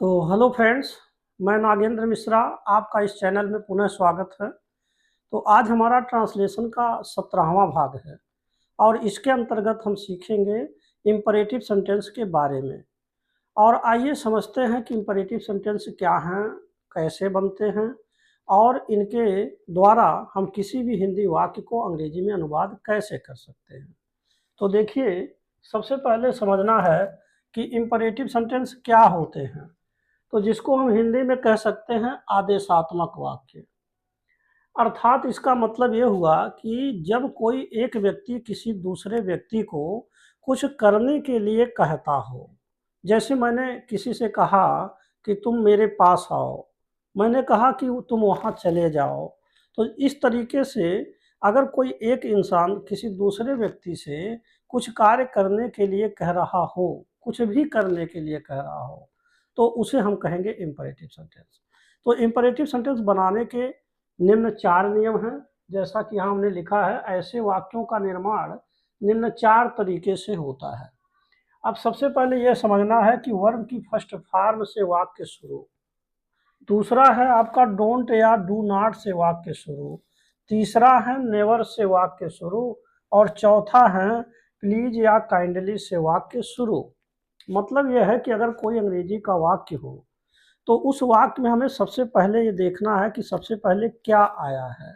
तो hello friends, मैं नागेंद्र मिश्रा, आपका इस चैनल में पुनः स्वागत है। तो आज हमारा ट्रांसलेशन का 17वां भाग है और इसके अंतर्गत हम सीखेंगे इम्परेटिव सेंटेंस के बारे में। और आइए समझते हैं कि इम्परेटिव सेंटेंस क्या हैं, कैसे बनते हैं और इनके द्वारा हम किसी भी हिंदी वाक्य को अंग्रेजी में अनुवाद कैसे कर सकते हैं। तो देखिए, सबसे पहले समझना है कि इम्परेटिव सेंटेंस क्या होते हैं। तो जिसको हम हिंदी में कह सकते हैं आदेशात्मक वाक्य। अर्थात इसका मतलब ये हुआ कि जब कोई एक व्यक्ति किसी दूसरे व्यक्ति को कुछ करने के लिए कहता हो। जैसे मैंने किसी से कहा कि तुम मेरे पास आओ, मैंने कहा कि तुम वहाँ चले जाओ। तो इस तरीके से अगर कोई एक इंसान किसी दूसरे व्यक्ति से कुछ कार्य करने के लिए कह रहा हो, कुछ भी करने के लिए कह रहा हो, तो उसे हम कहेंगे इम्परेटिव सेंटेंस। तो इम्परेटिव सेंटेंस बनाने के निम्न 4 नियम हैं। जैसा कि यहाँ हमने लिखा है, ऐसे वाक्यों का निर्माण निम्न 4 तरीके से होता है। अब सबसे पहले यह समझना है कि वर्ब की फर्स्ट फॉर्म से वाक्य शुरू। दूसरा है आपका डोंट या डू नॉट से वाक्य शुरू। तीसरा है नेवर से वाक्य शुरू। और चौथा है प्लीज या काइंडली से वाक्य शुरू। मतलब यह है कि अगर कोई अंग्रेजी का वाक्य हो तो उस वाक्य में हमें सबसे पहले ये देखना है कि सबसे पहले क्या आया है।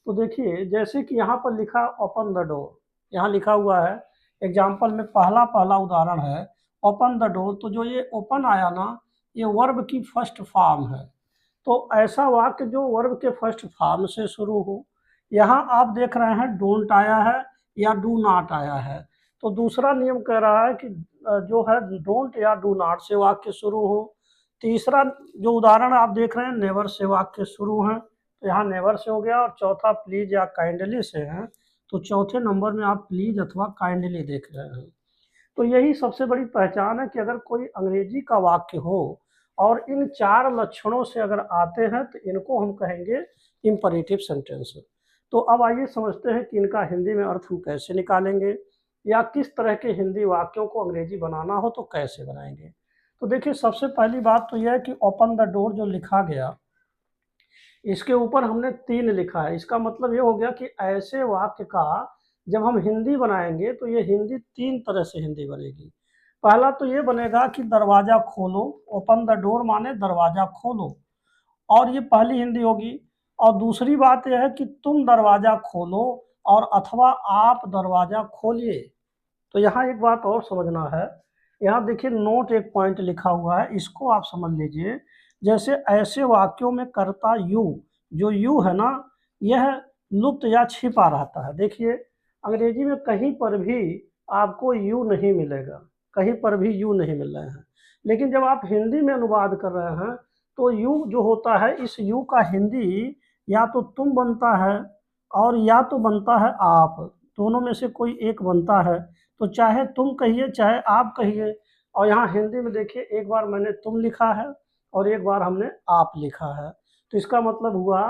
तो देखिए, जैसे कि यहाँ पर लिखा ओपन द डोर, यहाँ लिखा हुआ है एग्जाम्पल में पहला पहला उदाहरण है ओपन द डोर। तो जो ये ओपन आया ना, ये वर्ब की फर्स्ट फॉर्म है। तो ऐसा वाक्य जो वर्ब के फर्स्ट फॉर्म से शुरू हो। यहाँ आप देख रहे हैं डोंट आया है या डू नॉट आया है। तो दूसरा नियम कह रहा है कि जो है डोंट या डू नॉट से वाक्य शुरू हो। तीसरा जो उदाहरण आप देख रहे हैं नेवर से वाक्य शुरू हैं, तो यहाँ नेवर से हो गया। और चौथा प्लीज या काइंडली से है, तो चौथे नंबर में आप प्लीज अथवा काइंडली देख रहे हैं। तो यही सबसे बड़ी पहचान है कि अगर कोई अंग्रेजी का वाक्य हो और इन 4 लक्षणों से अगर आते हैं तो इनको हम कहेंगे इम्परेटिव सेंटेंस। तो अब आइए समझते हैं कि इनका हिंदी में अर्थ हम कैसे निकालेंगे या किस तरह के हिंदी वाक्यों को अंग्रेजी बनाना हो तो कैसे बनाएंगे। तो देखिए, सबसे पहली बात तो यह है कि ओपन द डोर जो लिखा गया, इसके ऊपर हमने 3 लिखा है। इसका मतलब ये हो गया कि ऐसे वाक्य का जब हम हिंदी बनाएंगे तो ये हिंदी 3 तरह से हिंदी बनेगी। पहला तो ये बनेगा कि दरवाजा खोलो, ओपन द डोर माने दरवाजा खोलो, और ये पहली हिंदी होगी। और दूसरी बात यह है कि तुम दरवाजा खोलो और अथवा आप दरवाजा खोलिए। तो यहाँ एक बात और समझना है, यहाँ देखिए नोट एक पॉइंट लिखा हुआ है, इसको आप समझ लीजिए। जैसे ऐसे वाक्यों में कर्ता यू, जो यू है ना, यह लुप्त या छिपा रहता है। देखिए, अंग्रेजी में कहीं पर भी आपको यू नहीं मिलेगा, कहीं पर भी यू नहीं मिल रहे हैं। लेकिन जब आप हिंदी में अनुवाद कर रहे हैं तो यू जो होता है, इस यू का हिंदी या तो तुम बनता है और या तो बनता है आप, दोनों में से कोई एक बनता है। तो चाहे तुम कहिए चाहे आप कहिए। और यहाँ हिंदी में देखिए, एक बार मैंने तुम लिखा है और एक बार हमने आप लिखा है। तो इसका मतलब हुआ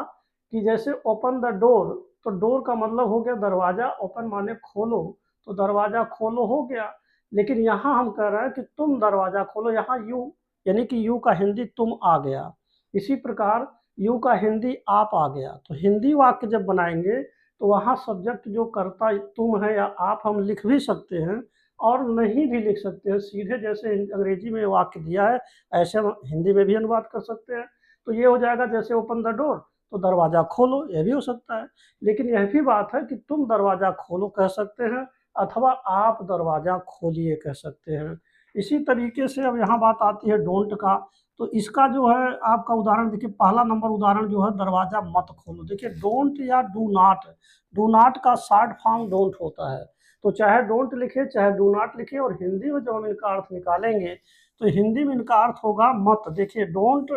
कि जैसे ओपन द डोर, तो डोर का मतलब हो गया दरवाजा, ओपन माने खोलो, तो दरवाजा खोलो हो गया। लेकिन यहाँ हम कह रहे हैं कि तुम दरवाजा खोलो, यहाँ यू यानी कि यू का हिंदी तुम आ गया। इसी प्रकार यू का हिंदी आप आ गया। तो हिंदी वाक्य जब बनाएंगे तो वहाँ सब्जेक्ट जो करता तुम है या आप हम लिख भी सकते हैं और नहीं भी लिख सकते हैं। सीधे जैसे अंग्रेजी में वाक्य दिया है ऐसे हम हिंदी में भी अनुवाद कर सकते हैं। तो ये हो जाएगा जैसे ओपन द डोर, तो दरवाज़ा खोलो, यह भी हो सकता है। लेकिन यह भी बात है कि तुम दरवाज़ा खोलो कह सकते हैं अथवा आप दरवाज़ा खोलिए कह सकते हैं। इसी तरीके से अब यहाँ बात आती है डोंट का। तो इसका जो है आपका उदाहरण देखिए, पहला नंबर उदाहरण जो है दरवाज़ा मत खोलो। देखिए डोंट या डू नॉट का शॉर्ट फॉर्म डोंट होता है। तो चाहे डोंट लिखे चाहे डू नॉट लिखे, और हिंदी में जब हम इनका अर्थ निकालेंगे तो हिंदी में इनका अर्थ होगा मत। देखिए डोंट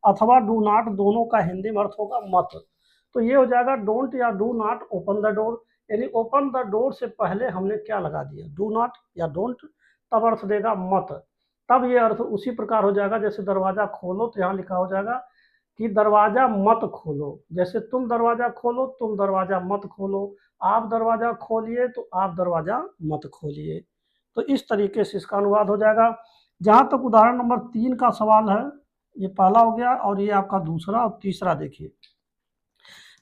अथवा डू नॉट दोनों का हिंदी में अर्थ होगा मत। तो ये हो जाएगा डोंट या do not open the door. यानी ओपन द डोर से पहले हमने क्या लगा दिया, डू नॉट या डोंट, तब अर्थ देगा मत। तब ये अर्थ उसी प्रकार हो जाएगा जैसे दरवाजा खोलो, तो यहाँ लिखा हो जाएगा कि दरवाजा मत खोलो। जैसे तुम दरवाजा खोलो, तुम दरवाजा मत खोलो। आप दरवाजा खोलिए, तो आप दरवाजा मत खोलिए। तो इस तरीके से इसका अनुवाद हो जाएगा। जहाँ तक उदाहरण नंबर 3 का सवाल है, ये पहला हो गया और ये आपका दूसरा और तीसरा देखिए।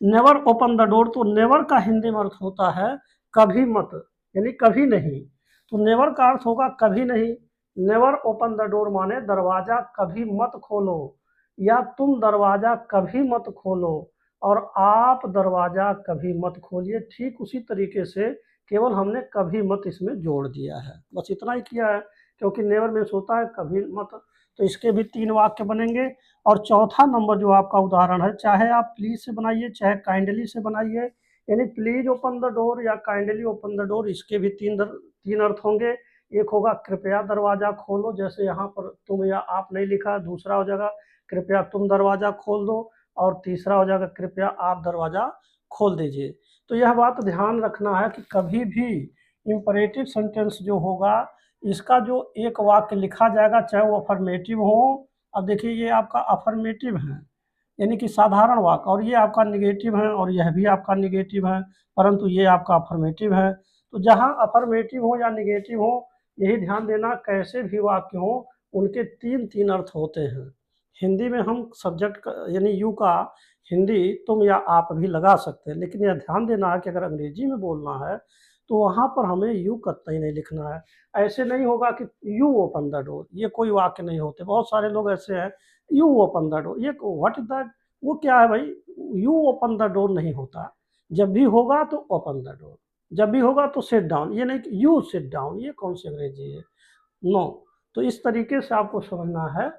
नेवर ओपन द डोर, तो नेवर का हिंदी में अर्थ होता है कभी मत, यानी कभी नहीं। तो नेवर का अर्थ होगा कभी नहीं। नेवर ओपन द डोर माने दरवाजा कभी मत खोलो, या तुम दरवाजा कभी मत खोलो और आप दरवाजा कभी मत खोलिए। ठीक उसी तरीके से केवल हमने कभी मत इसमें जोड़ दिया है, बस इतना ही किया है, क्योंकि नेवर मीन्स होता है कभी मत। तो इसके भी 3 वाक्य बनेंगे। और चौथा नंबर जो आपका उदाहरण है, चाहे आप प्लीज से बनाइए चाहे काइंडली से बनाइए, यानी प्लीज ओपन द डोर या काइंडली ओपन द डोर, इसके भी तीन अर्थ होंगे। एक होगा कृपया दरवाजा खोलो, जैसे यहाँ पर तुम या आप नहीं लिखा, दूसरा हो जाएगा कृपया तुम दरवाजा खोल दो, और तीसरा हो जाएगा कृपया आप दरवाजा खोल दीजिए। तो यह बात ध्यान रखना है कि कभी भी इंपरेटिव सेंटेंस जो होगा, इसका जो एक वाक्य लिखा जाएगा चाहे वो अफर्मेटिव हो, अब देखिए ये आपका अफर्मेटिव है यानी कि साधारण वाक्य, और ये आपका निगेटिव है और यह भी आपका निगेटिव है, परंतु ये आपका अफर्मेटिव है। तो जहाँ अफर्मेटिव हो या निगेटिव हो, यही ध्यान देना, कैसे भी वाक्य हो उनके तीन तीन अर्थ होते हैं। हिंदी में हम सब्जेक्ट यानी यू का हिंदी तुम या आप भी लगा सकते हैं, लेकिन यह ध्यान देना है कि अगर अंग्रेजी में बोलना है तो वहाँ पर हमें यू कतई नहीं लिखना है। ऐसे नहीं होगा कि यू ओपन द डोर, ये कोई वाक्य नहीं होते। बहुत सारे लोग ऐसे हैं यू ओपन द डोर, ये व्हाट इज दैट, वो क्या है भाई, यू ओपन द डोर नहीं होता। जब भी होगा तो ओपन द डोर, जब भी होगा तो सिट डाउन, ये नहीं कि यू सिट डाउन, ये कौन सी अंग्रेजी है, नो। तो इस तरीके से आपको समझना है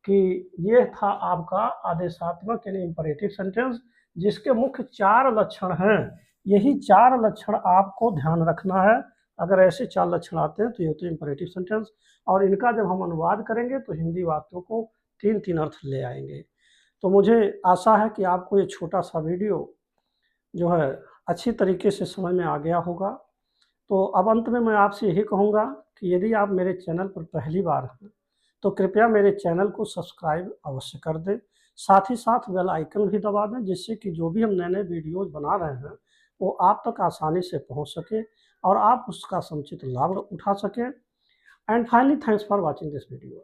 कि ये था आपका आदेशात्मक यानी इंपरेटिव सेंटेंस, जिसके मुख्य 4 लक्षण हैं। यही 4 लक्षण आपको ध्यान रखना है। अगर ऐसे 4 लक्षण आते हैं तो ये होते हैं इंपरेटिव सेंटेंस, और इनका जब हम अनुवाद करेंगे तो हिंदी वाक्यों को 3-3 अर्थ ले आएंगे। तो मुझे आशा है कि आपको ये छोटा सा वीडियो जो है अच्छी तरीके से समझ में आ गया होगा। तो अब अंत में मैं आपसे यही कहूँगा कि यदि आप मेरे चैनल पर पहली बार हैं तो कृपया मेरे चैनल को सब्सक्राइब अवश्य कर दें, साथ ही साथ बेल आइकन भी दबा दें, जिससे कि जो भी हम नए नए वीडियोज़ बना रहे हैं वो आप तक आसानी से पहुंच सके और आप उसका समुचित लाभ उठा सकें। And finally thanks for watching this video.